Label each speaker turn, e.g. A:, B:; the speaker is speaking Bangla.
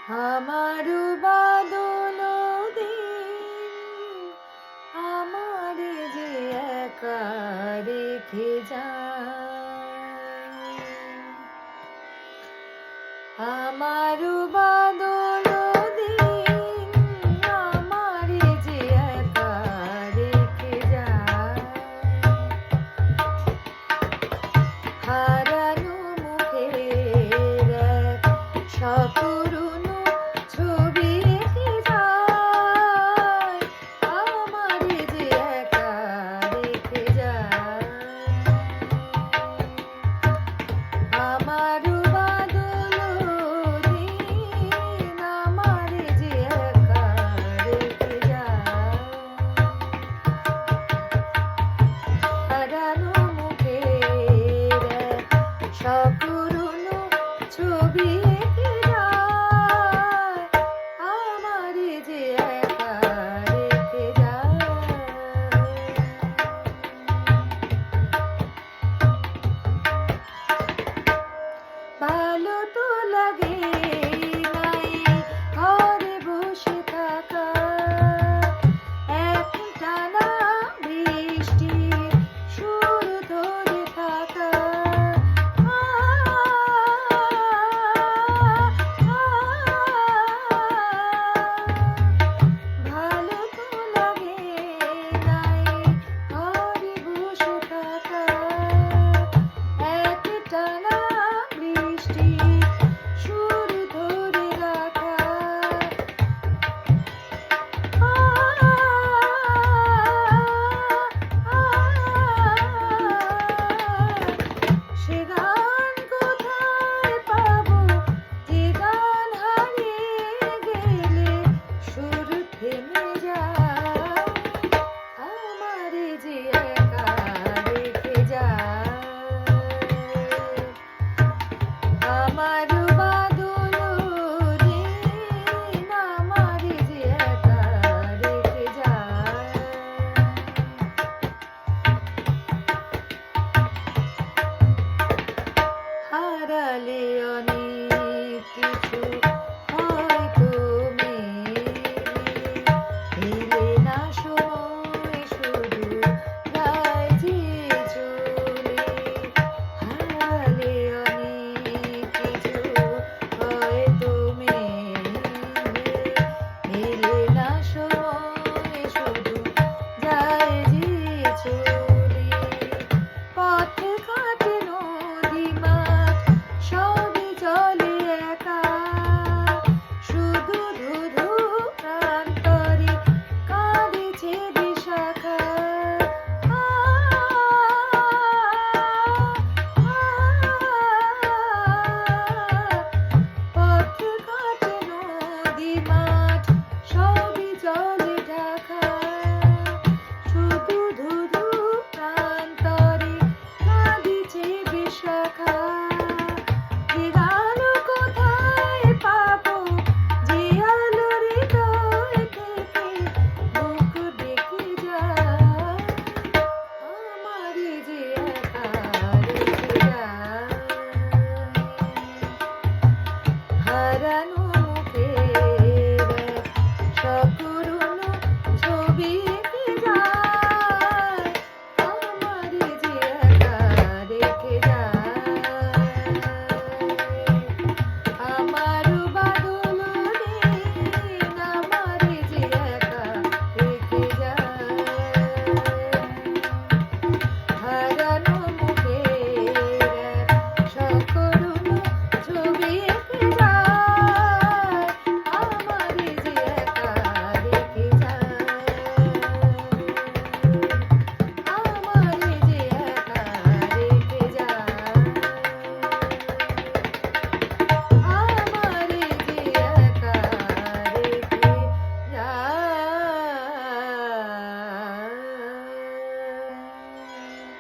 A: আমারু বাদল দিন আমারে যে একা রেখে যায়। আমারু বাদল দিন আমারে যে একা রেখে যায়। হারানো মুখের এক সকরুণ ছবি রেখে যায়। আমারে যে একা রেখে যায়। আমারু বাদল দিন আমারে যে একা রেখে যায়। হারানো মুখের এক সকরুণ ছবি রেখে যায়। আমারে যে একা রেখে যায়। ভালো তো লাগে নাই ঘরে বসে থাকা, একটানা বৃষ্টি সুর ধরে থাকা। ভালো তো লাগে নাই ঘরে বসে থাকা, একটানা বৃষ্টি সুর ধরে রাখা। সে গান কোথায় পাবো যে গান হারিয়ে গেলে সুর থেমে যায়। আমারে যে একা রেখে যায়। আমারু বাদল দিন আমারে যে একা রেখে যায়। হারালে অনেক কিছু হয়তো মেলে না সময় শুধু যায় যে চলে। হারালে অনেক কিছু হয়তো মেলে না সময় শুধু যায় যে চলে। পথ কাটে নদী মাঠ সবই চলে একা, শুধু ধুধু প্রান্তরে কাঁদিছে বিশাখা। পথ কাটে নদী মাঠ সবই জলে ঢাকা, শুধু ধুধু প্রান্তরে কাঁদিছে বিশাখা। যে আলো কোথায় পাবো যে আলো হৃদয় থেকে বুক ডেকে যায়। আমারে যে একা রেখে যায়। হারানো